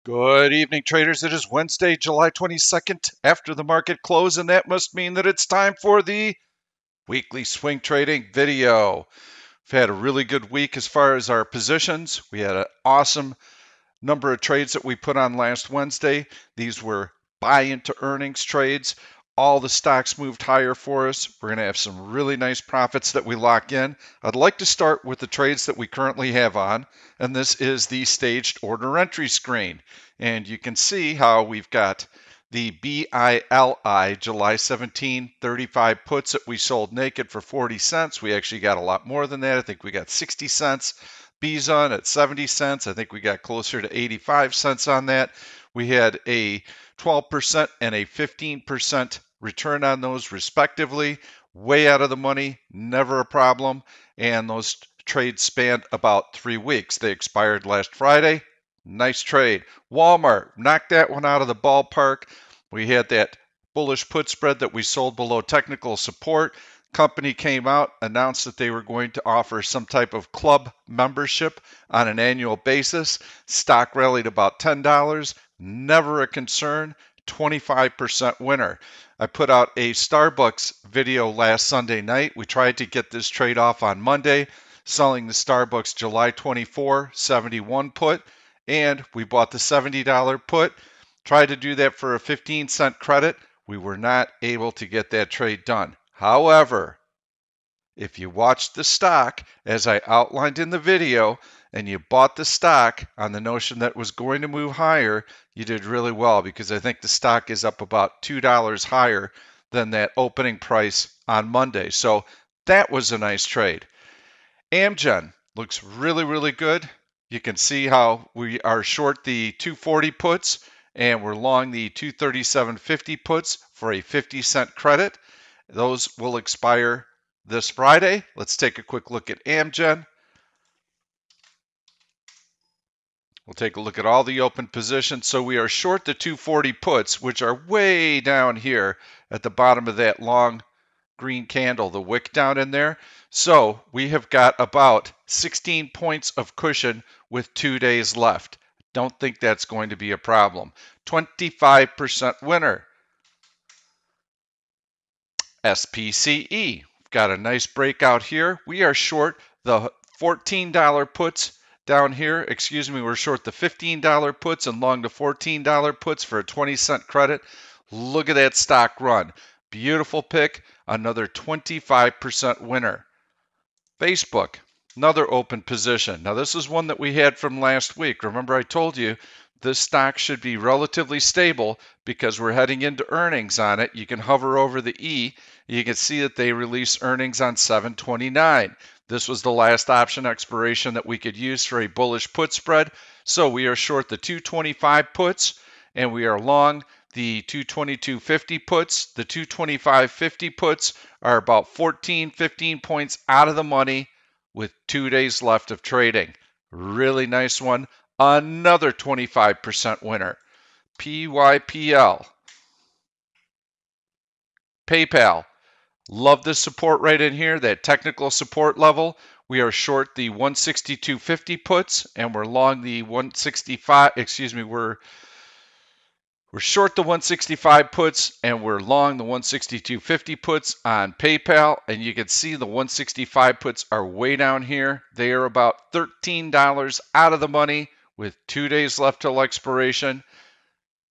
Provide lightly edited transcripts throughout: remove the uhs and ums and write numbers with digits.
Good evening, traders. It is Wednesday, July 22nd after the market close, and that must mean that it's time for the weekly swing trading video. We've had a really good week as far as our positions. We had an awesome number of trades that we put on last Wednesday. These were buy into earnings trades. All the stocks moved higher for us. We're going to have some really nice profits that we lock in. I'd like to start with the trades that we currently have on, and this is the staged order entry screen. And you can see how we've got the BILI July 17 35 puts that we sold naked for 40 cents. We actually got a lot more than that. I think we got 60 cents. Bison at 70 cents. I think we got closer to 85 cents on that. We had a 12% and a 15% return on those respectively. Way out of the money, never a problem. And those trades spanned about 3 weeks. They expired last Friday. Nice trade. Walmart knocked that one out of the ballpark. We had that bullish put spread that we sold below technical support. Company came out, announced that they were going to offer some type of club membership on an annual basis. Stock rallied about $10. Never a concern. 25% winner. I put out a Starbucks video last Sunday night. We tried to get this trade off on Monday, selling the Starbucks July 24 71 put, and we bought the $70 put. Tried to do that for a 15-cent credit. We were not able to get that trade done. However, if you watched the stock as I outlined in the video and you bought the stock on the notion that it was going to move higher, you did really well because I think the stock is up about $2 higher than that opening price on Monday. So that was a nice trade. Amgen looks really, really good. You can see how we are short the 240 puts and we're long the 237.50 puts for a 50-cent credit. Those will expire this Friday. Let's take a quick look at Amgen. We'll take a look at all the open positions. So we are short the 240 puts, which are way down here at the bottom of that long green candle, the wick down in there. So we have got about 16 points of cushion with 2 days left. Don't think that's going to be a problem. 25% winner. SPCE. Got a nice breakout here. We are short the $14 puts down here. Excuse me, we're short the $15 puts and long the $14 puts for a 20-cent credit. Look at that stock run. Beautiful pick. Another 25% winner. Facebook, another open position. Now, this is one that we had from last week. Remember, I told you this stock should be relatively stable because we're heading into earnings on it. You can hover over the E. You can see that they release earnings on 7/29. This was the last option expiration that we could use for a bullish put spread. So we are short the 225 puts and we are long the 222.50 puts. The 225.50 puts are about 15 points out of the money with 2 days left of trading. Really nice one. Another 25% winner. PYPL. PayPal. Love this support right in here, that technical support level. We are short the 162.50 puts and we're long the 165, we're short the 165 puts and we're long the 162.50 puts on PayPal. And you can see the 165 puts are way down here. They are about $13 out of the money with 2 days left till expiration.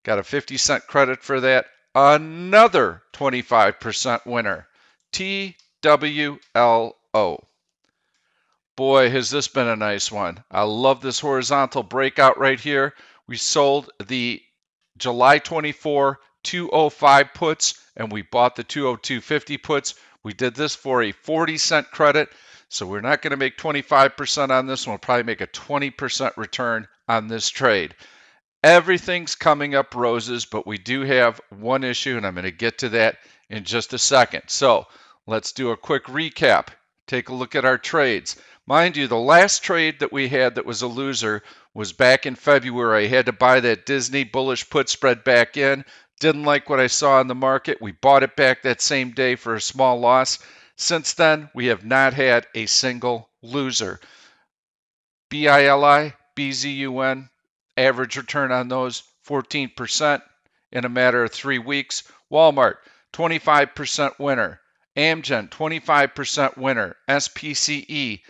Got a 50-cent credit for that. Another 25% winner. TWLO. Boy, has this been a nice one. I love this horizontal breakout right here. We sold the July 24 205 puts and we bought the 202.50 puts. We did this for a 40-cent credit. So we're not going to make 25% on this one. We'll probably make a 20% return on this trade. Everything's coming up roses, but we do have one issue, and I'm going to get to that in just a second. So let's do a quick recap. Take a look at our trades. Mind you, the last trade that we had that was a loser was back in February. I had to buy that Disney bullish put spread back in. Didn't like what I saw in the market. We bought it back that same day for a small loss. Since then, we have not had a single loser. BILI, BZUN, Average return on those 14% in a matter of 3 weeks. Walmart, 25% winner. Amgen, 25% winner. SPCE,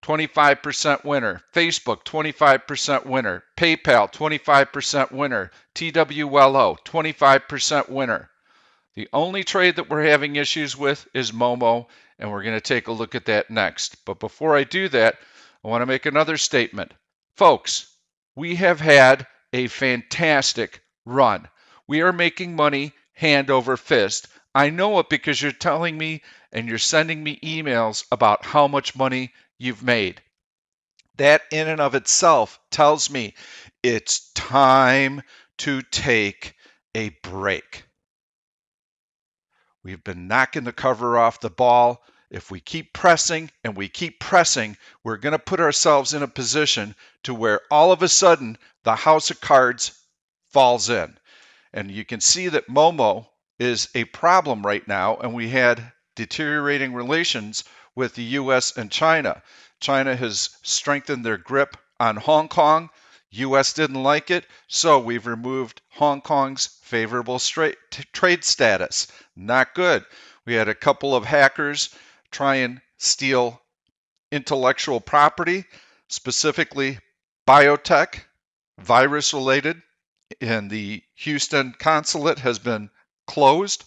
25% winner. Facebook, 25% winner. PayPal, 25% winner. TWLO, 25% winner. The only trade that we're having issues with is Momo, and we're going to take a look at that next. But before I do that, I want to make another statement. Folks, we have had a fantastic run. We are making money hand over fist. I know it because you're telling me and you're sending me emails about how much money you've made. That in and of itself tells me it's time to take a break. We've been knocking the cover off the ball. If we keep pressing and we keep pressing, we're going to put ourselves in a position to where all of a sudden the house of cards falls in. And you can see that Momo is a problem right now, and we had deteriorating relations with the U.S. and China. China has strengthened their grip on Hong Kong. U.S. didn't like it, so we've removed Hong Kong's favorable trade status. Not good. We had a couple of hackers try and steal intellectual property, specifically biotech, virus related, and the Houston consulate has been closed.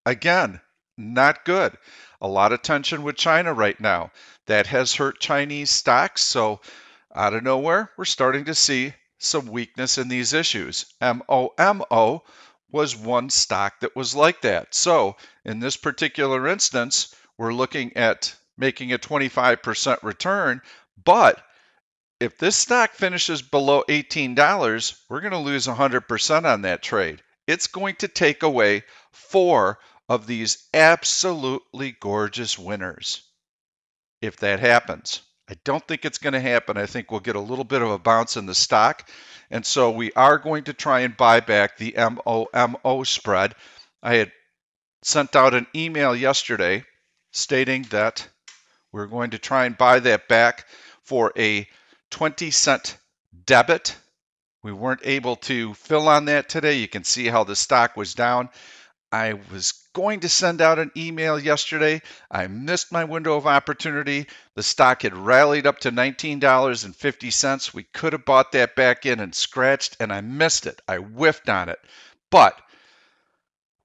Again, not good. A lot of tension with China right now. That has hurt Chinese stocks, so out of nowhere, we're starting to see some weakness in these issues. MOMO was one stock that was like that. So in this particular instance, we're looking at making a 25% return, but if this stock finishes below $18, we're going to lose 100% on that trade. It's going to take away 4 of these absolutely gorgeous winners if that happens. I don't think it's going to happen. I think we'll get a little bit of a bounce in the stock. And so we are going to try and buy back the MOMO spread. I had sent out an email yesterday stating that we're going to try and buy that back for a 20-cent debit. We weren't able to fill on that today. You can see how the stock was down. I was going to send out an email yesterday. I missed my window of opportunity. The stock had rallied up to $19.50. We could have bought that back in and scratched, and I missed it. I whiffed on it. But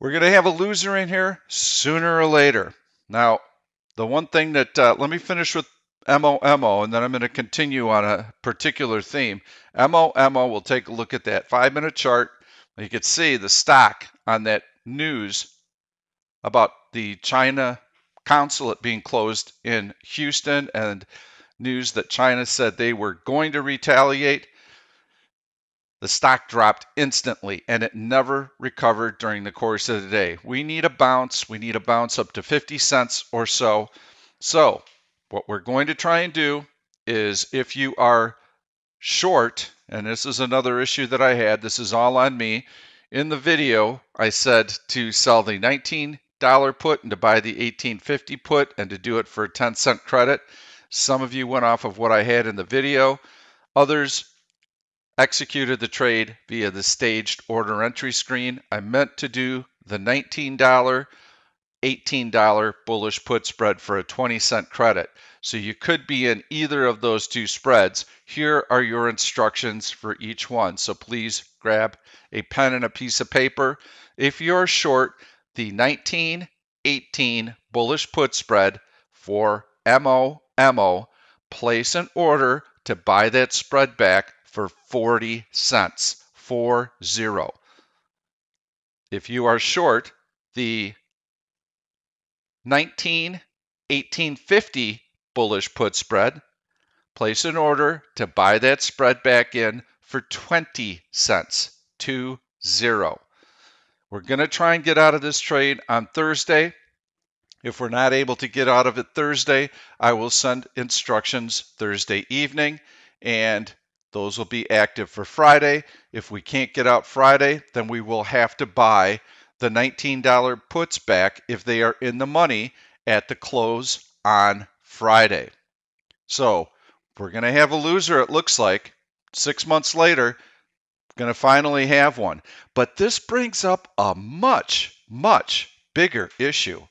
we're going to have a loser in here sooner or later. Now, the one thing that, let me finish with MOMO, and then I'm going to continue on a particular theme. MOMO, we'll take a look at that 5-minute chart. You can see the stock on that news about the China consulate being closed in Houston and news that China said they were going to retaliate. The stock dropped instantly and it never recovered during the course of the day. We need a bounce. We need a bounce up to 50 cents or so. So what we're going to try and do is, if you are short, and this is another issue that I had, this is all on me. In the video, I said to sell the $19 put and to buy the $18.50 put and to do it for a 10-cent credit. Some of you went off of what I had in the video. Others executed the trade via the staged order entry screen. I meant to do the $19, $18 bullish put spread for a 20-cent credit. So you could be in either of those two spreads. Here are your instructions for each one. So please grab a pen and a piece of paper. If you're short the 19-18 bullish put spread for MOMO, place an order to buy that spread back for 40 cents, 40. If you are short the 19-18.50 bullish put spread, place an order to buy that spread back in for 20 cents, 20. We're going to try and get out of this trade on Thursday. If we're not able to get out of it Thursday, I will send instructions Thursday evening, and those will be active for Friday. If we can't get out Friday, then we will have to buy the $19 puts back if they are in the money at the close on Friday. So we're going to have a loser, it looks like. 6 months later, going to finally have one. But this brings up a much, much bigger issue.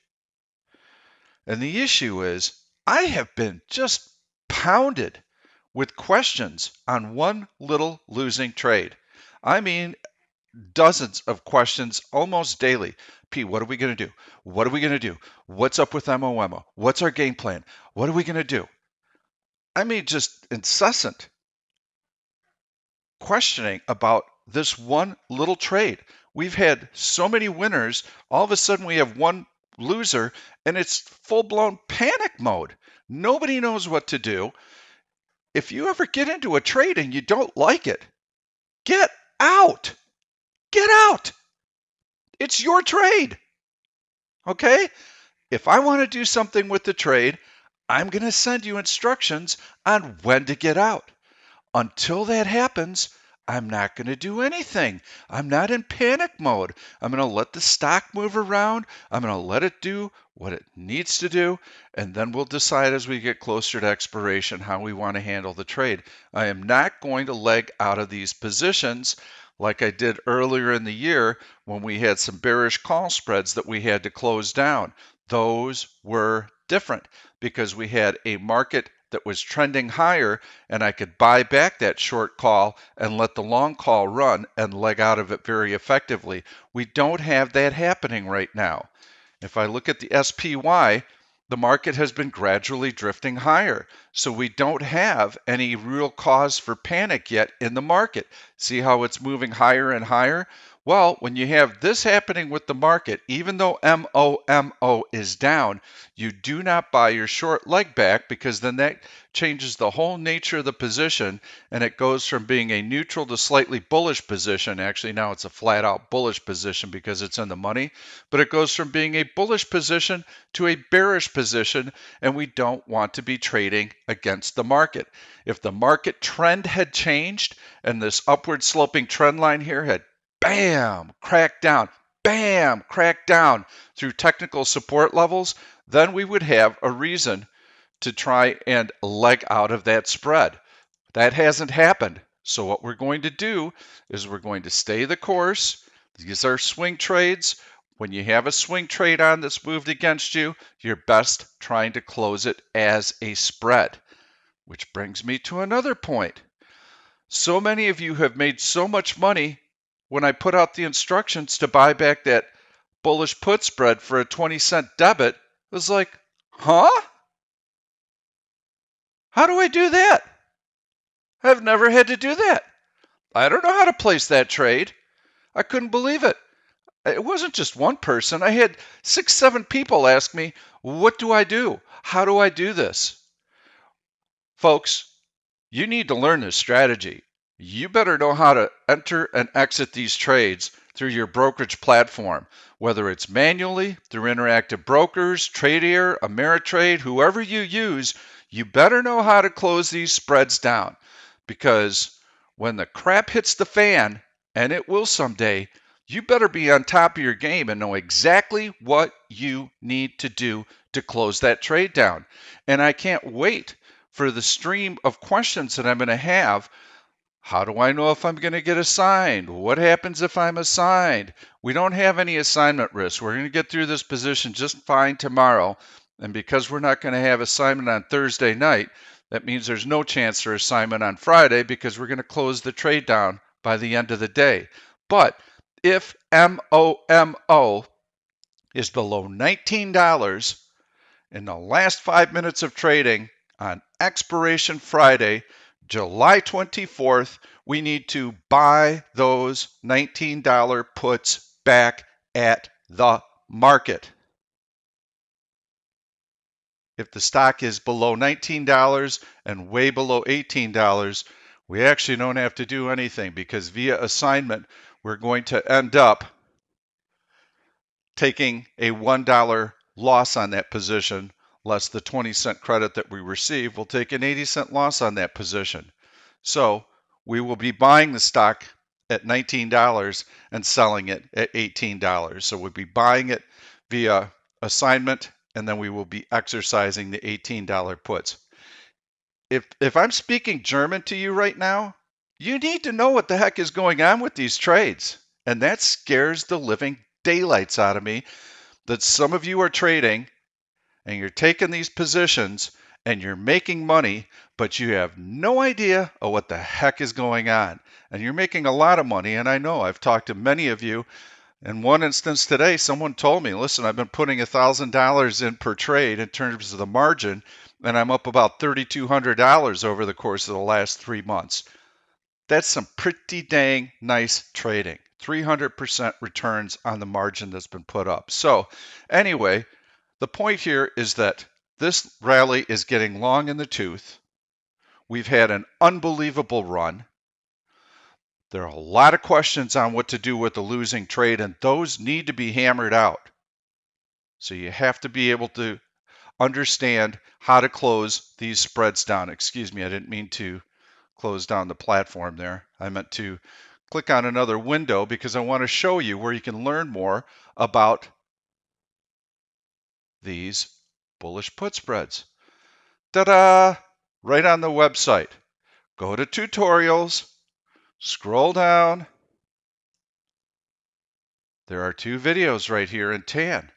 And the issue is I have been just pounded with questions on one little losing trade. I mean, dozens of questions almost daily. P, what are we going to do? What are we going to do? What's up with MOMO? What's our game plan? What are we going to do? I mean, just incessant questioning about this one little trade. We've had so many winners. All of a sudden, we have one loser, and it's full blown panic mode. Nobody knows what to do. If you ever get into a trade and you don't like it, get out. Get out. It's your trade. Okay? If I want to do something with the trade, I'm going to send you instructions on when to get out. Until that happens, I'm not going to do anything. I'm not in panic mode. I'm going to let the stock move around. I'm going to let it do what it needs to do, and then we'll decide as we get closer to expiration how we want to handle the trade. I am not going to leg out of these positions like I did earlier in the year when we had some bearish call spreads that we had to close down. Those were different because we had a market that was trending higher, and I could buy back that short call and let the long call run and leg out of it very effectively. We don't have that happening right now. If I look at the SPY, the market has been gradually drifting higher. So we don't have any real cause for panic yet in the market. See how it's moving higher and higher? Well, when you have this happening with the market, even though MOMO is down, you do not buy your short leg back because then that changes the whole nature of the position and it goes from being a neutral to slightly bullish position. Actually, now it's a flat out bullish position because it's in the money, but it goes from being a bullish position to a bearish position, and we don't want to be trading against the market. If the market trend had changed and this upward sloping trend line here had bam, cracked down, bam, cracked down through technical support levels, then we would have a reason to try and leg out of that spread. That hasn't happened. So what we're going to do is we're going to stay the course. These are swing trades. When you have a swing trade on that's moved against you, you're best trying to close it as a spread. Which brings me to another point. So many of you have made so much money when I put out the instructions to buy back that bullish put spread for a 20-cent debit. It was like, huh? How do I do that? I've never had to do that. I don't know how to place that trade. I couldn't believe it. It wasn't just one person. I had 6, 7 people ask me, what do I do? How do I do this? Folks, you need to learn this strategy. You better know how to enter and exit these trades through your brokerage platform, whether it's manually, through Interactive Brokers, Tradier, Ameritrade, whoever you use, you better know how to close these spreads down. Because when the crap hits the fan, and it will someday, you better be on top of your game and know exactly what you need to do to close that trade down. And I can't wait for the stream of questions that I'm going to have. How do I know if I'm going to get assigned? What happens if I'm assigned? We don't have any assignment risk. We're going to get through this position just fine tomorrow. And because we're not going to have assignment on Thursday night, that means there's no chance for assignment on Friday because we're going to close the trade down by the end of the day. But if MOMO is below $19 in the last 5 minutes of trading on expiration Friday, July 24th, we need to buy those $19 puts back at the market. If the stock is below $19 and way below $18, we actually don't have to do anything because via assignment, we're going to end up taking a $1 loss on that position, less the 20-cent credit that we receive. We'll take an 80-cent loss on that position. So we will be buying the stock at $19 and selling it at $18. So we'll be buying it via assignment, and then we will be exercising the $18 puts. If I'm speaking German to you right now, You need to know what the heck is going on with these trades. And that scares the living daylights out of me that some of you are trading and you're taking these positions and you're making money, but you have no idea of what the heck is going on. And you're making a lot of money. And I know I've talked to many of you. In one instance today, someone told me, listen, I've been putting $1,000 in per trade in terms of the margin, and I'm up about $3,200 over the course of the last 3 months. That's some pretty dang nice trading. 300% returns on the margin that's been put up. So anyway, the point here is that this rally is getting long in the tooth. We've had an unbelievable run. There are a lot of questions on what to do with the losing trade, and those need to be hammered out. So you have to be able to understand how to close these spreads down. Excuse me, I didn't mean to close down the platform there. I meant to click on another window because I want to show you where you can learn more about these bullish put spreads. Ta-da! Right on the website. Go to tutorials, scroll down. There are 2 videos right here in tan.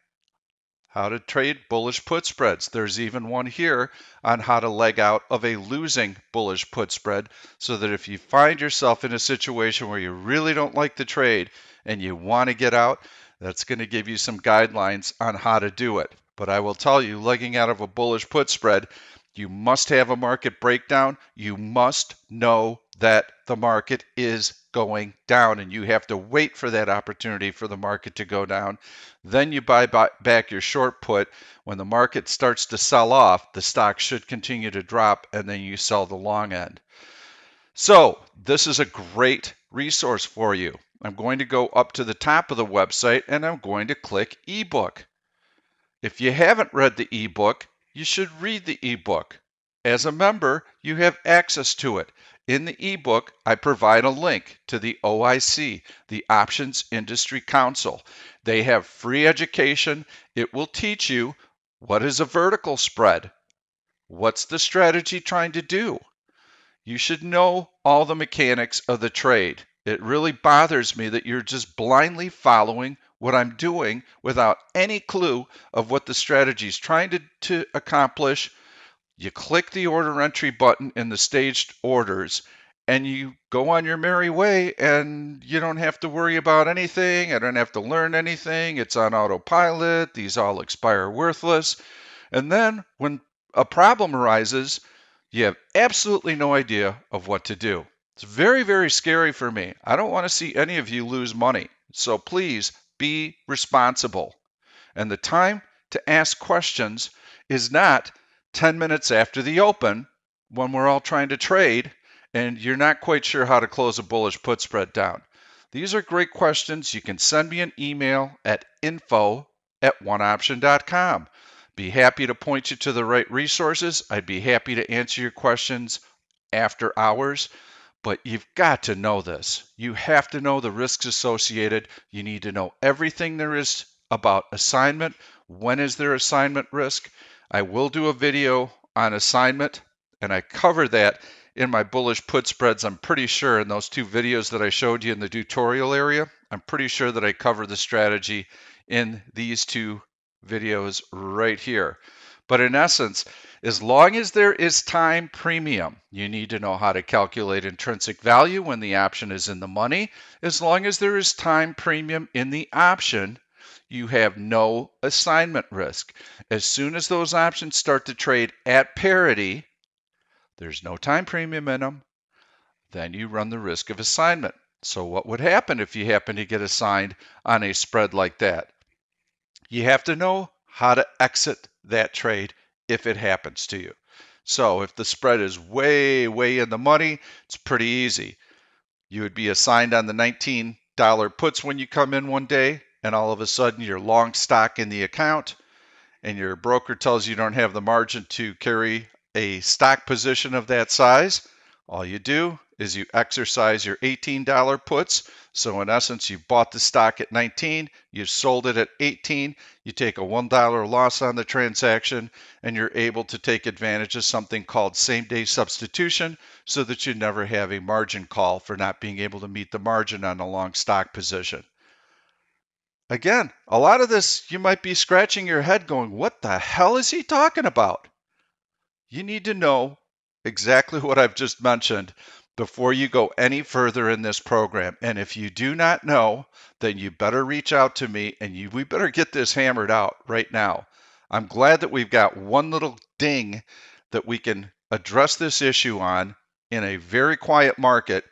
How to trade bullish put spreads. There's even one here on how to leg out of a losing bullish put spread, so that if you find yourself in a situation where you really don't like the trade and you want to get out, that's going to give you some guidelines on how to do it. But I will tell you, legging out of a bullish put spread, you must have a market breakdown. You must know that the market is going down, and you have to wait for that opportunity for the market to go down. Then you buy back your short put. When the market starts to sell off, the stock should continue to drop, and then you sell the long end. So this is a great resource for you. I'm going to go up to the top of the website and I'm going to click ebook. If you haven't read the ebook, you should read the ebook. As a member, you have access to it. In the ebook, I provide a link to the OIC, the Options Industry Council. They have free education. It will teach you what is a vertical spread. What's the strategy trying to do? You should know all the mechanics of the trade. It really bothers me that you're just blindly following what I'm doing without any clue of what the strategy is trying to accomplish. You click the order entry button in the staged orders and you go on your merry way, and you don't have to worry about anything. I don't have to learn anything. It's on autopilot. These all expire worthless. And then when a problem arises, you have absolutely no idea of what to do. It's very, very scary for me. I don't want to see any of you lose money. So please be responsible. And the time to ask questions is not 10 minutes after the open when we're all trying to trade and you're not quite sure how to close a bullish put spread down. These are great questions. You can send me an email at info@oneoption.com. Be happy to point you to the right resources. I'd be happy to answer your questions after hours, but you've got to know this. You have to know the risks associated. You need to know everything there is about assignment. When is there assignment risk? I will do a video on assignment, and I cover that in my bullish put spreads. I'm pretty sure in those 2 videos that I showed you in the tutorial area, I'm pretty sure that I cover the strategy in these 2 videos right here. But in essence, as long as there is time premium, you need to know how to calculate intrinsic value when the option is in the money. As long as there is time premium in the option, you have no assignment risk. As soon as those options start to trade at parity, there's no time premium in them, then you run the risk of assignment. So what would happen if you happen to get assigned on a spread like that? You have to know how to exit that trade if it happens to you. So if the spread is way, way in the money, it's pretty easy. You would be assigned on the $19 puts when you come in one day, and all of a sudden you're long stock in the account, and your broker tells you don't have the margin to carry a stock position of that size. All you do is you exercise your $18 puts. So in essence, you bought the stock at 19, you sold it at 18, you take a $1 loss on the transaction, and you're able to take advantage of something called same-day substitution so that you never have a margin call for not being able to meet the margin on a long stock position. Again, a lot of this, you might be scratching your head going, what the hell is he talking about? You need to know exactly what I've just mentioned before you go any further in this program. And if you do not know, then you better reach out to me and we better get this hammered out right now. I'm glad that we've got one little ding that we can address this issue on in a very quiet market,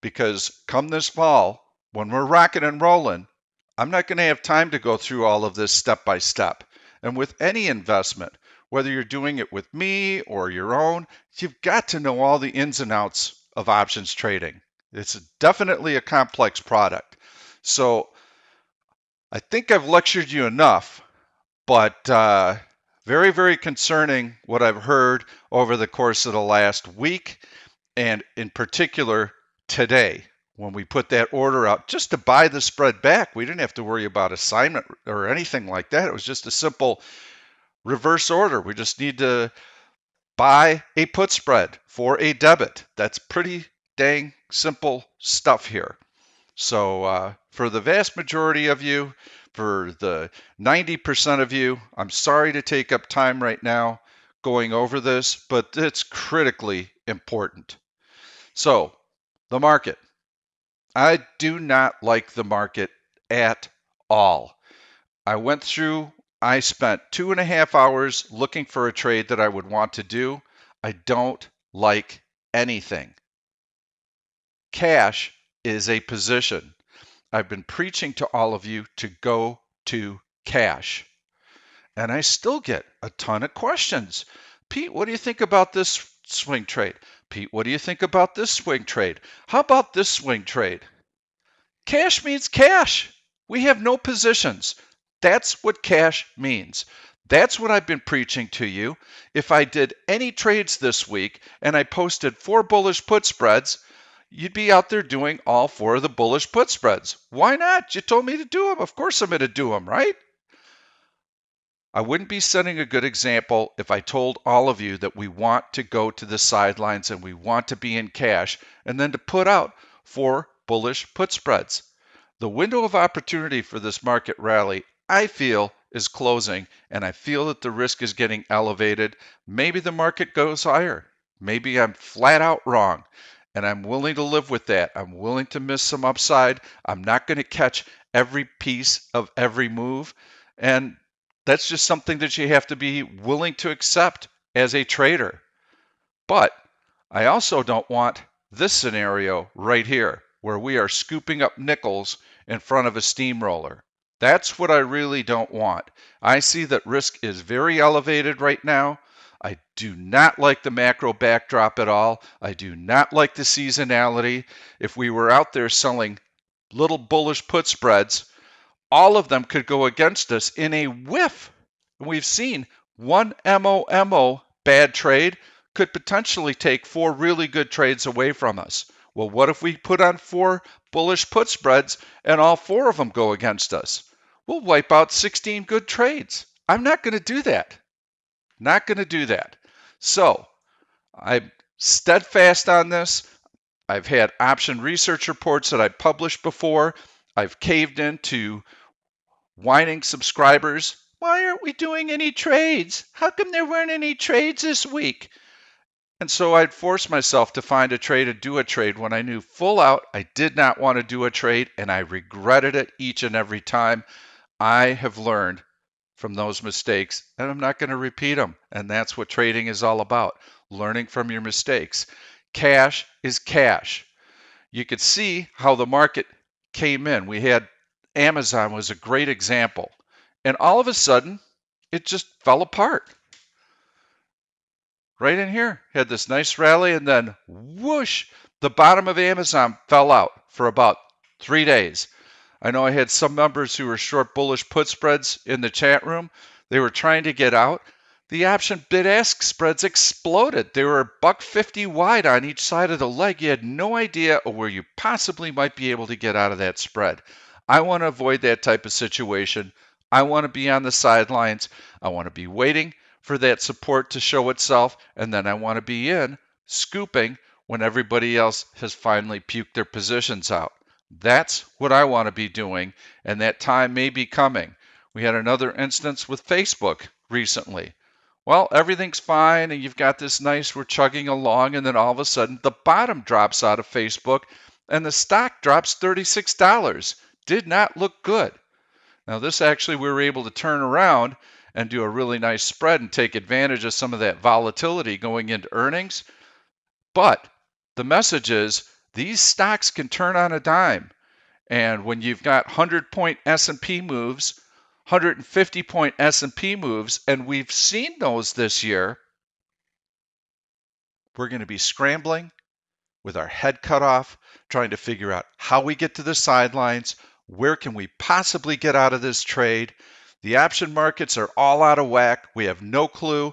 because come this fall, when we're rocking and rolling, I'm not going to have time to go through all of this step by step. And with any investment, whether you're doing it with me or your own, you've got to know all the ins and outs of options trading. It's definitely a complex product. So I think I've lectured you enough, but very, very concerning what I've heard over the course of the last week, and in particular today, when we put that order out just to buy the spread back. We didn't have to worry about assignment or anything like that. It was just a simple reverse order. We just need to buy a put spread for a debit. That's pretty dang simple stuff here. So for the vast majority of you, for the 90% of you, I'm sorry to take up time right now going over this, but it's critically important. So the market. I do not like the market at all. I spent 2.5 hours looking for a trade that I would want to do. I don't like anything. Cash is a position. I've been preaching to all of you to go to cash. And I still get a ton of questions. Pete, what do you think about this swing trade? Pete, what do you think about this swing trade? How about this swing trade? Cash means cash. We have no positions. That's what cash means. That's what I've been preaching to you. If I did any trades this week and I posted 4 bullish put spreads, you'd be out there doing all 4 of the bullish put spreads. Why not? You told me to do them. Of course I'm going to do them, right? I wouldn't be setting a good example if I told all of you that we want to go to the sidelines and we want to be in cash and then to put out 4 bullish put spreads. The window of opportunity for this market rally, I feel, is closing, and I feel that the risk is getting elevated. Maybe the market goes higher. Maybe I'm flat out wrong, and I'm willing to live with that. I'm willing to miss some upside. I'm not going to catch every piece of every move, and that's just something that you have to be willing to accept as a trader. But I also don't want this scenario right here, where we are scooping up nickels in front of a steamroller. That's what I really don't want. I see that risk is very elevated right now. I do not like the macro backdrop at all. I do not like the seasonality. If we were out there selling little bullish put spreads, all of them could go against us in a whiff. We've seen one MOMO bad trade could potentially take 4 really good trades away from us. Well, what if we put on 4 bullish put spreads and all 4 of them go against us? We'll wipe out 16 good trades. I'm not going to do that. Not going to do that. So I'm steadfast on this. I've had option research reports that I published before. I've caved into whining subscribers. Why aren't we doing any trades? How come there weren't any trades this week? And so I'd force myself to find a trade and do a trade when I knew full out I did not want to do a trade, and I regretted it each and every time. I have learned from those mistakes, and I'm not going to repeat them. And that's what trading is all about, learning from your mistakes. Cash is cash. You could see how the market came in. We had Amazon was a great example. And all of a sudden, it just fell apart. Right in here, had this nice rally, and then whoosh, the bottom of Amazon fell out for about 3 days. I know I had some members who were short bullish put spreads in the chat room. They were trying to get out. The option bid-ask spreads exploded. They were $1.50 wide on each side of the leg. You had no idea where you possibly might be able to get out of that spread. I want to avoid that type of situation. I want to be on the sidelines. I want to be waiting for that support to show itself, and then I want to be in scooping when everybody else has finally puked their positions out. That's what I want to be doing, and that time may be coming. We had another instance with Facebook recently. Well, everything's fine, and you've got this nice, we're chugging along, and then all of a sudden the bottom drops out of Facebook and the stock drops $36. Did not look good. Now, this actually we were able to turn around and do a really nice spread and take advantage of some of that volatility going into earnings. But the message is these stocks can turn on a dime. And when you've got 100-point S&P moves, 150-point S&P moves, and we've seen those this year, we're going to be scrambling with our head cut off, trying to figure out how we get to the sidelines, where can we possibly get out of this trade. The option markets are all out of whack. We have no clue.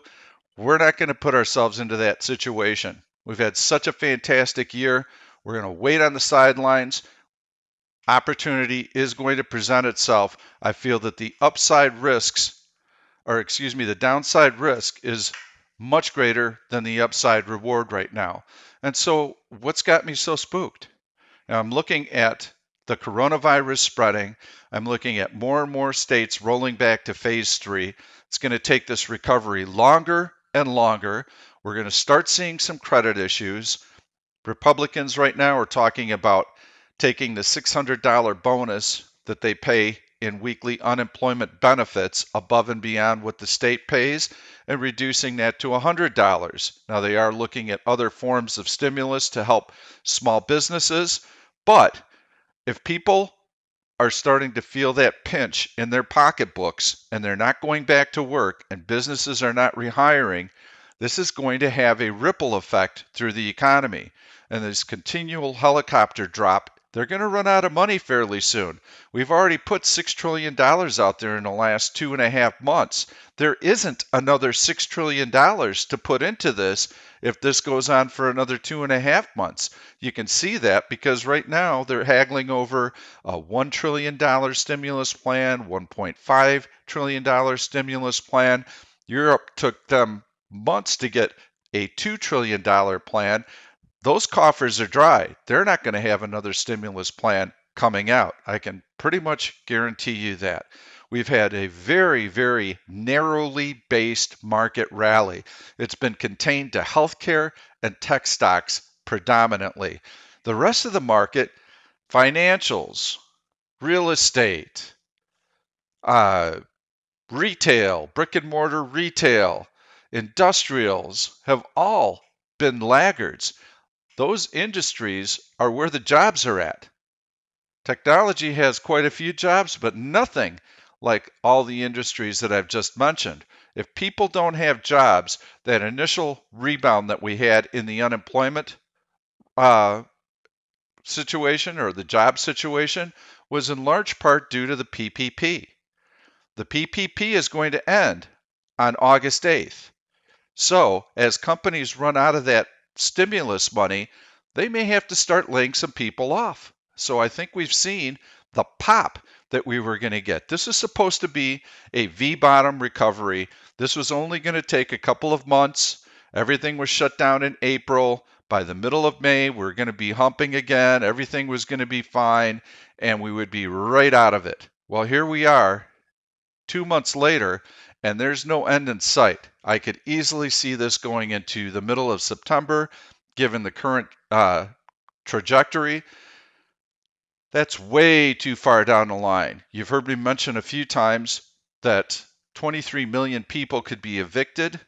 We're not going to put ourselves into that situation. We've had such a fantastic year. We're going to wait on the sidelines. Opportunity is going to present itself. I feel that the downside risk is much greater than the upside reward right now. And so what's got me so spooked? Now, I'm looking at the coronavirus spreading. I'm looking at more and more states rolling back to phase 3. It's going to take this recovery longer and longer. We're going to start seeing some credit issues. Republicans right now are talking about taking the $600 bonus that they pay in weekly unemployment benefits above and beyond what the state pays and reducing that to $100. Now, they are looking at other forms of stimulus to help small businesses, but if people are starting to feel that pinch in their pocketbooks and they're not going back to work and businesses are not rehiring, this is going to have a ripple effect through the economy. And this continual helicopter drop, they're going to run out of money fairly soon. We've already put $6 trillion out there in the last 2.5 months. There isn't another $6 trillion to put into this if this goes on for another 2.5 months. You can see that because right now they're haggling over a $1 trillion stimulus plan, $1.5 trillion stimulus plan. Europe took them months to get a $2 trillion plan. Those coffers are dry. They're not going to have another stimulus plan coming out. I can pretty much guarantee you that. We've had a very, very narrowly based market rally. It's been contained to healthcare and tech stocks predominantly. The rest of the market, financials, real estate, retail, brick and mortar retail, industrials have all been laggards. Those industries are where the jobs are at. Technology has quite a few jobs, but nothing like all the industries that I've just mentioned. If people don't have jobs, that initial rebound that we had in the unemployment situation or the job situation was in large part due to the PPP. The PPP is going to end on August 8th. So, as companies run out of that stimulus money, they may have to start laying some people off. So I think we've seen the pop that we were going to get. This is supposed to be a V-bottom recovery. This was only going to take a couple of months. Everything was shut down in April. By the middle of May, we're going to be humping again. Everything was going to be fine, and we would be right out of it. Well, here we are, 2 months later, and there's no end in sight. I could easily see this going into the middle of September, given the current trajectory. That's way too far down the line. You've heard me mention a few times that 23 million people could be evicted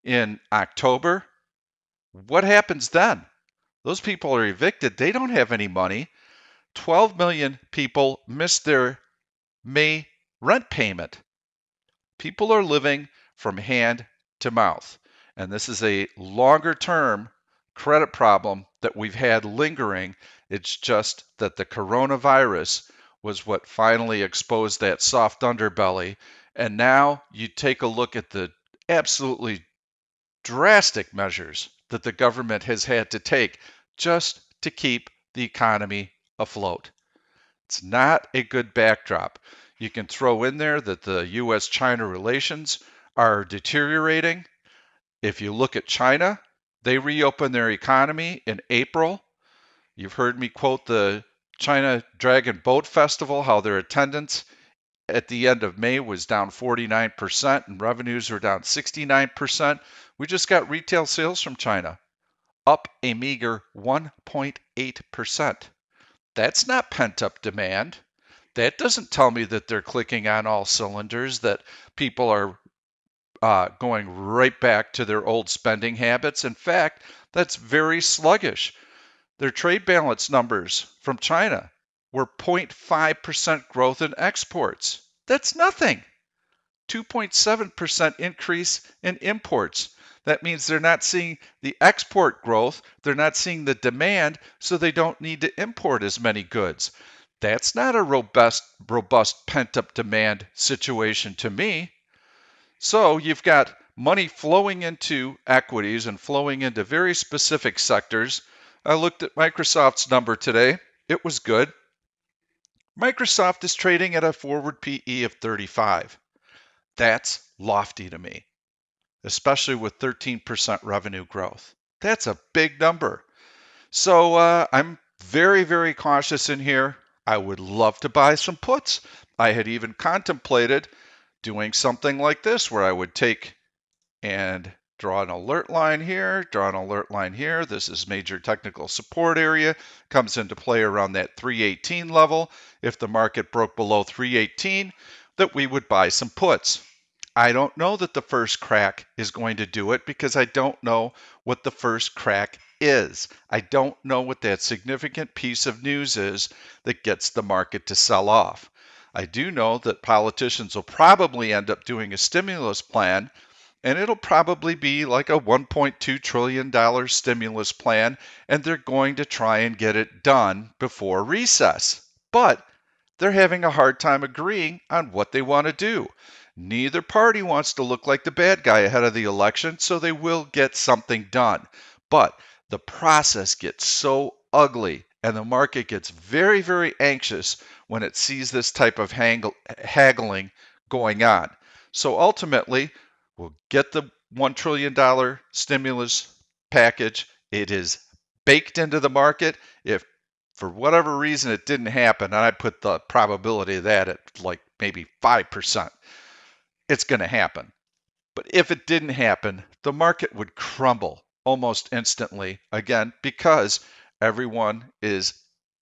in October. What happens then? Those people are evicted. They don't have any money. 12 million people missed their May rent payment. People are living from hand to mouth. And this is a longer term credit problem that we've had lingering. It's just that the coronavirus was what finally exposed that soft underbelly. And now you take a look at the absolutely drastic measures that the government has had to take just to keep the economy afloat. It's not a good backdrop. You can throw in there that the US China relations are deteriorating. If you look at China, they reopened their economy in April. You've heard me quote the China Dragon Boat Festival, how their attendance at the end of May was down 49% and revenues were down 69%. We just got retail sales from China up a meager 1.8%. That's not pent up demand. That doesn't tell me that they're clicking on all cylinders, that people are going right back to their old spending habits. In fact, that's very sluggish. Their trade balance numbers from China were 0.5% growth in exports. That's nothing. 2.7% increase in imports. That means they're not seeing the export growth, they're not seeing the demand, so they don't need to import as many goods. That's not a robust pent-up demand situation to me. So you've got money flowing into equities and flowing into very specific sectors. I looked at Microsoft's number today. It was good. Microsoft is trading at a forward PE of 35. That's lofty to me, especially with 13% revenue growth. That's a big number. So I'm very, very cautious in here. I would love to buy some puts. I had even contemplated doing something like this where I would take and draw an alert line here, draw an alert line here. This is major technical support area, comes into play around that 318 level. If the market broke below 318, that we would buy some puts. I don't know that the first crack is going to do it because I don't know what the first crack is. I don't know what that significant piece of news is that gets the market to sell off. I do know that politicians will probably end up doing a stimulus plan, and it'll probably be like a $1.2 trillion stimulus plan, and they're going to try and get it done before recess. But they're having a hard time agreeing on what they want to do. Neither party wants to look like the bad guy ahead of the election, so they will get something done. But the process gets so ugly, and the market gets very, very anxious when it sees this type of haggling going on. So ultimately, we'll get the $1 trillion stimulus package. It is baked into the market. If for whatever reason it didn't happen, and I put the probability of that at like maybe 5%, it's going to happen. But if it didn't happen, the market would crumble almost instantly, again, because everyone is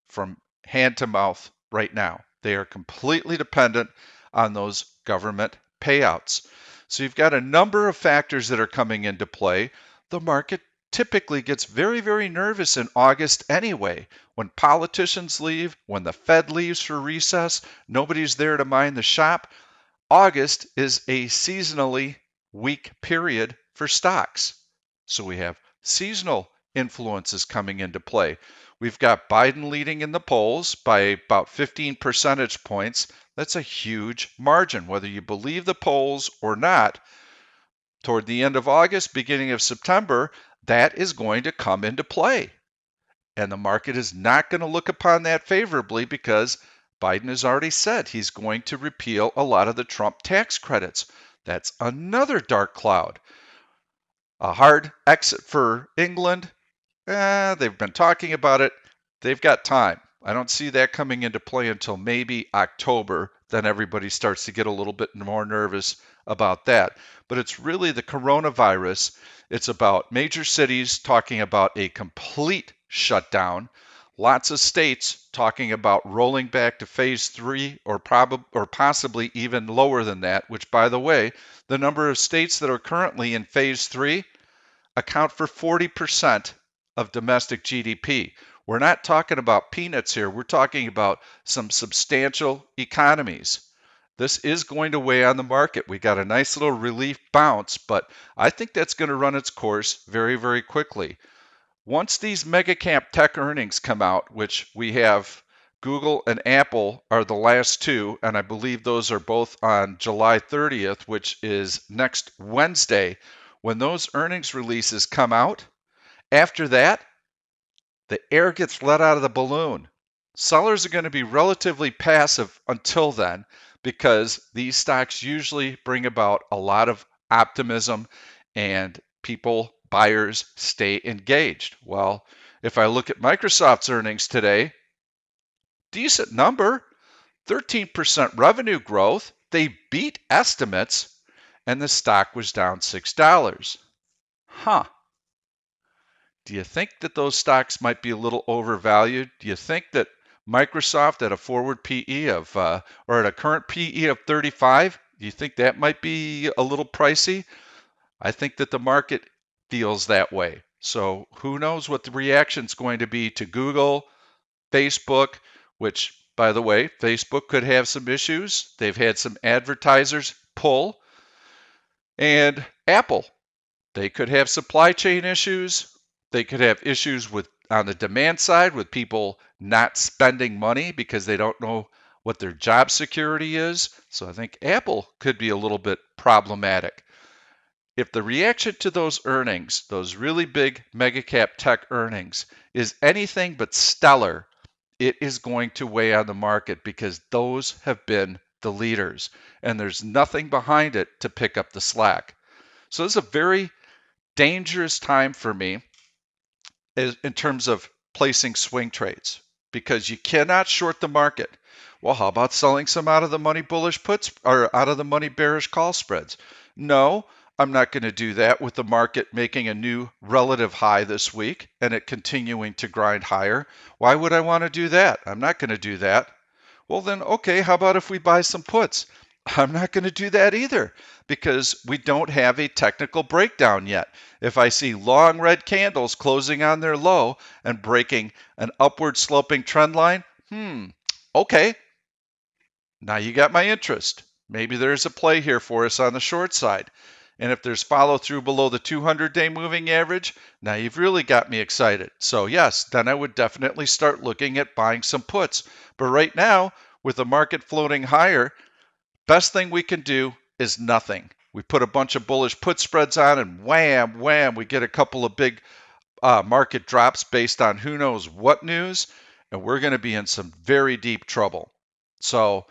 from hand to mouth right now. They are completely dependent on those government payouts. So you've got a number of factors that are coming into play. The market typically gets very, very nervous in August anyway. When politicians leave, when the Fed leaves for recess, nobody's there to mind the shop. August is a seasonally weak period for stocks. So we have seasonal influences coming into play. We've got Biden leading in the polls by about 15 percentage points. That's a huge margin, whether you believe the polls or not. Toward the end of August, beginning of September, that is going to come into play. And the market is not going to look upon that favorably because Biden has already said he's going to repeal a lot of the Trump tax credits. That's another dark cloud. A hard exit for England. They've been talking about it. They've got time. I don't see that coming into play until maybe October. Then everybody starts to get a little bit more nervous about that. But it's really the coronavirus. It's about major cities talking about a complete shutdown. Lots of states talking about rolling back to phase 3 or possibly even lower than that, which, by the way, the number of states that are currently in phase 3 account for 40% of domestic GDP. We're not talking about peanuts here. We're talking about some substantial economies. This is going to weigh on the market. We got a nice little relief bounce, but I think that's going to run its course very, very quickly. Once these mega cap tech earnings come out, which we have Google and Apple are the last two, and I believe those are both on July 30th, which is next Wednesday. When those earnings releases come out, after that, the air gets let out of the balloon. Sellers are going to be relatively passive until then because these stocks usually bring about a lot of optimism and people, buyers, stay engaged. Well, if I look at Microsoft's earnings today, decent number, 13% revenue growth. They beat estimates and the stock was down $6. Huh. Do you think that those stocks might be a little overvalued? Do you think that Microsoft at a forward PE of, or at a current PE of 35, do you think that might be a little pricey? I think that the market feels that way. So who knows what the reaction's going to be to Google, Facebook, which, by the way, Facebook could have some issues. They've had some advertisers pull, and Apple. They could have supply chain issues. They could have issues with on the demand side with people not spending money because they don't know what their job security is. So I think Apple could be a little bit problematic. If the reaction to those earnings, those really big mega cap tech earnings, is anything but stellar, it is going to weigh on the market because those have been the leaders and there's nothing behind it to pick up the slack. So this is a very dangerous time for me in terms of placing swing trades because you cannot short the market. Well, how about selling some out of the money bullish puts or out of the money bearish call spreads? No, I'm not going to do that with the market making a new relative high this week and it continuing to grind higher. Why would I want to do that? I'm not going to do that. Well, then, okay, how about if we buy some puts? I'm not going to do that either because we don't have a technical breakdown yet. If I see long red candles closing on their low and breaking an upward sloping trend line, okay, now you got my interest. Maybe there's a play here for us on the short side. And if there's follow through below the 200-day moving average, now you've really got me excited. So yes, then I would definitely start looking at buying some puts. But right now, with the market floating higher, best thing we can do is nothing. We put a bunch of bullish put spreads on and wham, wham, we get a couple of big market drops based on who knows what news, and we're going to be in some very deep trouble. So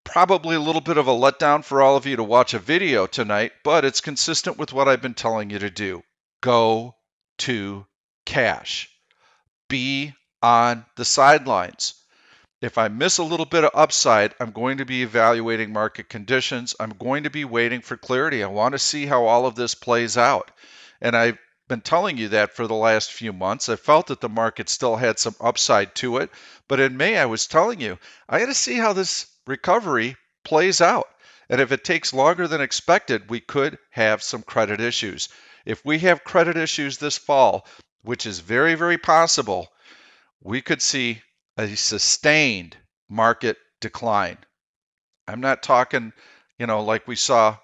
probably a little bit of a letdown for all of you to watch a video tonight, but it's consistent with what I've been telling you to do. Go to cash. Be on the sidelines. If I miss a little bit of upside, I'm going to be evaluating market conditions. I'm going to be waiting for clarity. I want to see how all of this plays out. And I've been telling you that for the last few months. I felt that the market still had some upside to it. But in May, I was telling you, I got to see how this recovery plays out. And if it takes longer than expected, we could have some credit issues. If we have credit issues this fall, which is very, very possible, we could see a sustained market decline. I'm not talking, like we saw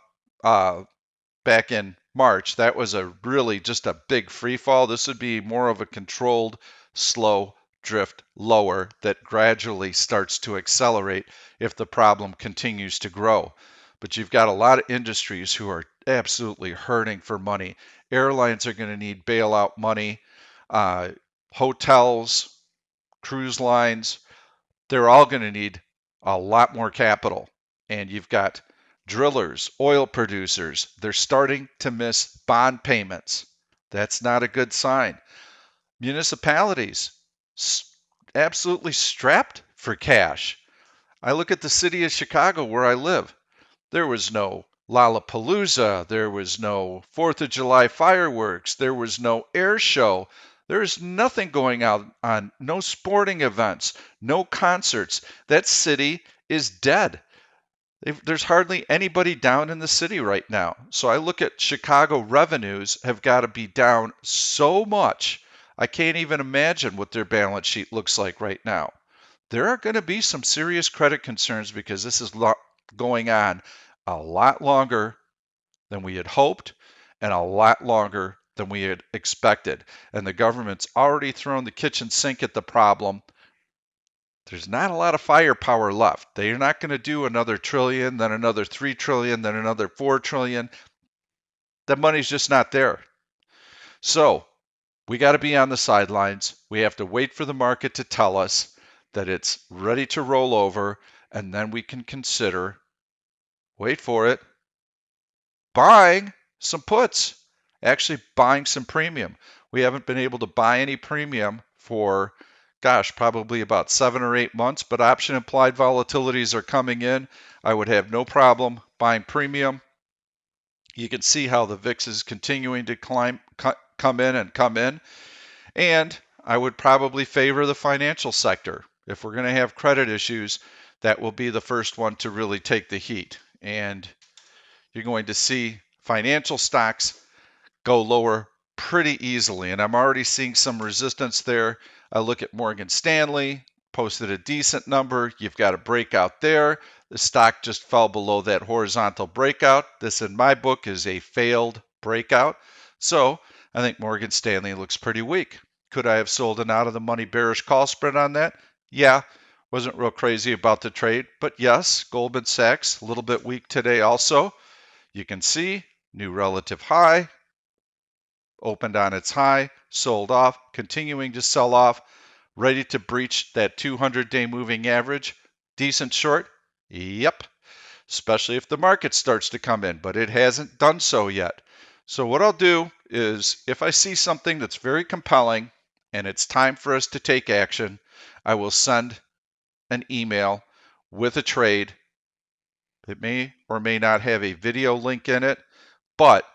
back in March. That was a really just a big free fall. This would be more of a controlled, slow drift lower that gradually starts to accelerate if the problem continues to grow. But you've got a lot of industries who are absolutely hurting for money. Airlines are going to need bailout money. Hotels, cruise lines, they're all going to need a lot more capital. And you've got drillers, oil producers, they're starting to miss bond payments. That's not a good sign. Municipalities, absolutely strapped for cash. I look at the city of Chicago where I live. There was no Lollapalooza. There was no 4th of July fireworks. There was no air show. There's nothing going on, no sporting events, no concerts. That city is dead. There's hardly anybody down in the city right now. So I look at Chicago revenues have got to be down so much. I can't even imagine what their balance sheet looks like right now. There are going to be some serious credit concerns because this is going on a lot longer than we had hoped and a lot longer than we had expected. And the government's already thrown the kitchen sink at the problem. There's not a lot of firepower left. They're not going to do another trillion, then another 3 trillion, then another 4 trillion. The money's just not there. So we got to be on the sidelines. We have to wait for the market to tell us that it's ready to roll over, and then we can consider, wait for it, buying some puts, actually buying some premium. We haven't been able to buy any premium for, gosh, probably about 7 or 8 months, but option implied volatilities are coming in. I would have no problem buying premium. You can see how the VIX is continuing to come in. And I would probably favor the financial sector. If we're going to have credit issues, that will be the first one to really take the heat. And you're going to see financial stocks go lower pretty easily. And I'm already seeing some resistance there. I look at Morgan Stanley, posted a decent number. You've got a breakout there. The stock just fell below that horizontal breakout. This, in my book, is a failed breakout. So I think Morgan Stanley looks pretty weak. Could I have sold an out of the money bearish call spread on that? Yeah. Wasn't real crazy about the trade, but yes, Goldman Sachs, a little bit weak today also. You can see new relative high, opened on its high, sold off, continuing to sell off, ready to breach that 200-day moving average. Decent short? Yep, especially if the market starts to come in, but it hasn't done so yet. So what I'll do is if I see something that's very compelling and it's time for us to take action, I will send an email with a trade. It may or may not have a video link in it, but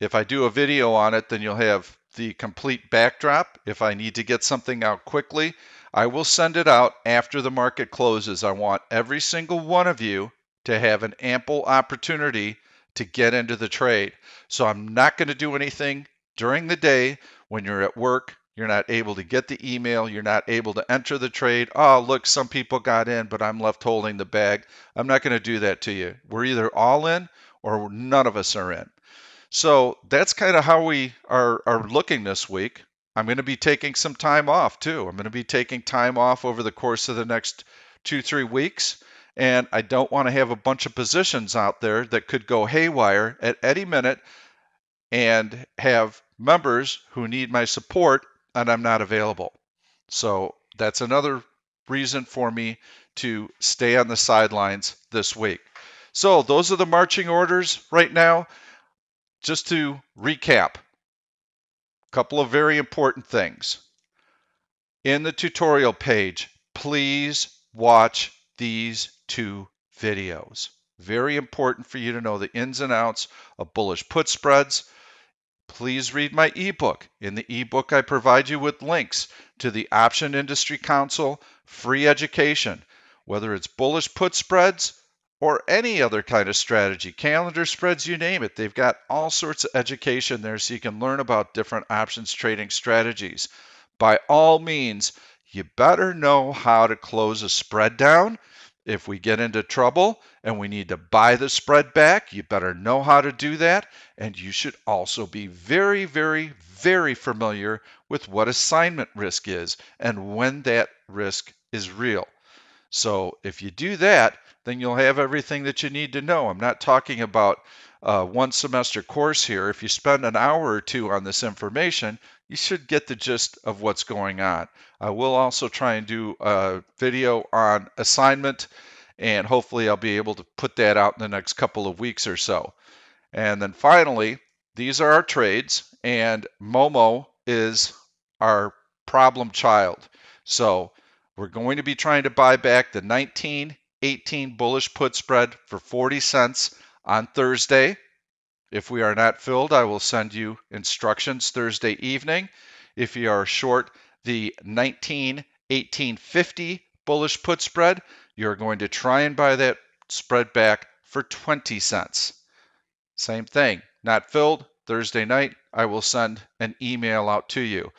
if I do a video on it, then you'll have the complete backdrop. If I need to get something out quickly, I will send it out after the market closes. I want every single one of you to have an ample opportunity to get into the trade. So I'm not going to do anything during the day when you're at work. You're not able to get the email. You're not able to enter the trade. Oh, look, some people got in, but I'm left holding the bag. I'm not going to do that to you. We're either all in or none of us are in. So that's kind of how we are looking this week. I'm going to be taking some time off too. I'm going to be taking time off over the course of the next 2-3 weeks. And I don't want to have a bunch of positions out there that could go haywire at any minute and have members who need my support and I'm not available. So that's another reason for me to stay on the sidelines this week. So those are the marching orders right now. Just to recap, a couple of very important things. In the tutorial page, please watch these 2 videos. Very important for you to know the ins and outs of bullish put spreads. Please read my ebook. In the ebook, I provide you with links to the Option Industry Council free education, whether it's bullish put spreads or any other kind of strategy, calendar spreads, you name it. They've got all sorts of education there so you can learn about different options trading strategies. By all means, you better know how to close a spread down. If we get into trouble and we need to buy the spread back, you better know how to do that. And you should also be very, very, very familiar with what assignment risk is and when that risk is real. So if you do that, then you'll have everything that you need to know. I'm not talking about a 1 semester course here. If you spend an hour or 2 on this information, you should get the gist of what's going on. I will also try and do a video on assignment, and hopefully I'll be able to put that out in the next couple of weeks or so. And then finally, these are our trades, and Momo is our problem child. So we're going to be trying to buy back the 1918 bullish put spread for 40 cents on Thursday. If we are not filled, I will send you instructions Thursday evening. If you are short the 1850 bullish put spread, you're going to try and buy that spread back for 20 cents. Same thing, not filled Thursday night, I will send an email out to you.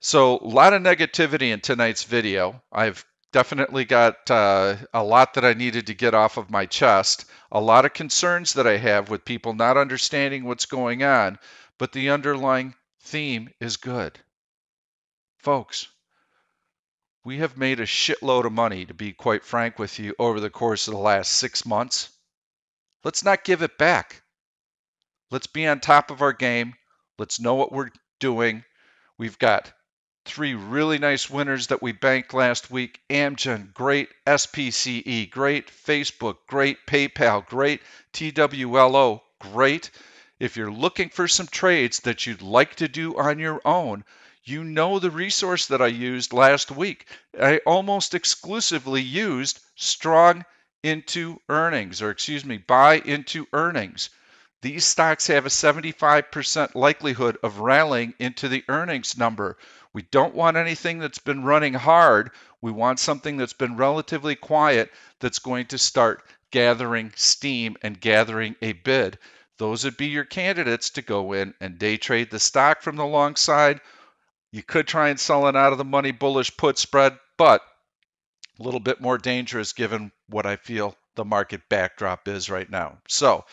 So a lot of negativity in tonight's video. I've definitely got a lot that I needed to get off of my chest, a lot of concerns that I have with people not understanding what's going on, but the underlying theme is good. Folks, We have made a shitload of money, to be quite frank with you, over the course of the last 6 months. Let's not give it back. Let's be on top of our game. Let's know what we're doing. We've got 3 really nice winners that we banked last week. Amgen, great. SPCE, great. Facebook, great. PayPal, great. TWLO, great. If you're looking for some trades that you'd like to do on your own, you know the resource that I used last week. I almost exclusively used strong into earnings, or excuse me, buy into earnings. These stocks have a 75% likelihood of rallying into the earnings number. We don't want anything that's been running hard. We want something that's been relatively quiet that's going to start gathering steam and gathering a bid. Those would be your candidates to go in and day trade the stock from the long side. You could try and sell it out of the money bullish put spread, but a little bit more dangerous given what I feel the market backdrop is right now. So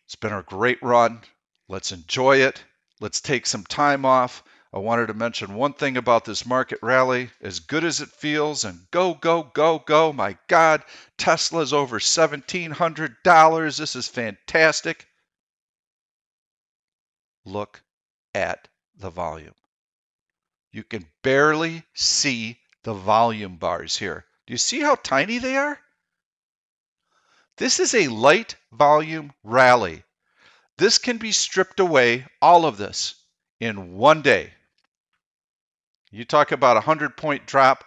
it's been a great run. Let's enjoy it. Let's take some time off. I wanted to mention one thing about this market rally. As good as it feels, and go, go, go, go. My God, Tesla's over $1,700. This is fantastic. Look at the volume. You can barely see the volume bars here. Do you see how tiny they are? This is a light volume rally. This can be stripped away, all of this, in one day. You talk about a 100-point drop,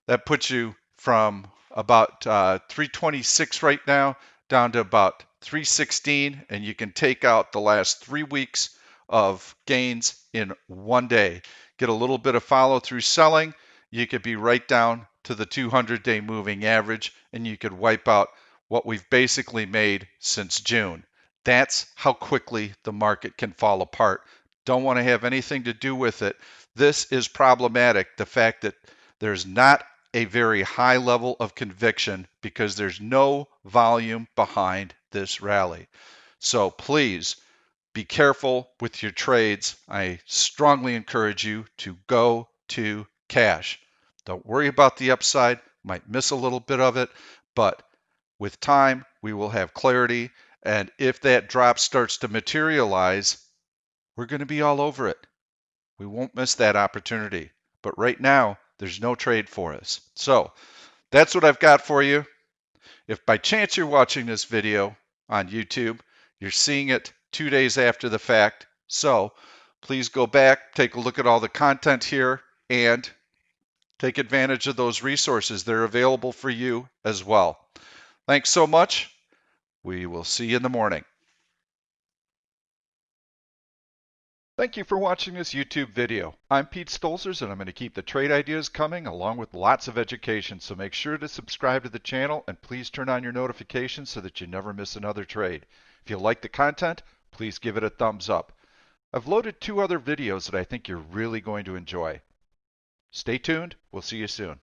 that puts you from about 326 right now down to about 316, and you can take out the last 3 weeks of gains in one day. Get a little bit of follow through selling, you could be right down to the 200-day moving average, and you could wipe out what we've basically made since June. That's how quickly the market can fall apart. Don't want to have anything to do with it. This is problematic, the fact that there's not a very high level of conviction because there's no volume behind this rally. So please be careful with your trades. I strongly encourage you to go to cash. Don't worry about the upside. Might miss a little bit of it, but with time, we will have clarity. And if that drop starts to materialize, we're going to be all over it. We won't miss that opportunity. But right now, there's no trade for us. So that's what I've got for you. If by chance you're watching this video on YouTube, you're seeing it 2 days after the fact. So please go back, take a look at all the content here, and take advantage of those resources. They're available for you as well. Thanks so much. We will see you in the morning. Thank you for watching this YouTube video. I'm Pete Stolzers, and I'm going to keep the trade ideas coming along with lots of education. So make sure to subscribe to the channel and please turn on your notifications so that you never miss another trade. If you like the content, please give it a thumbs up. I've loaded 2 other videos that I think you're really going to enjoy. Stay tuned. We'll see you soon.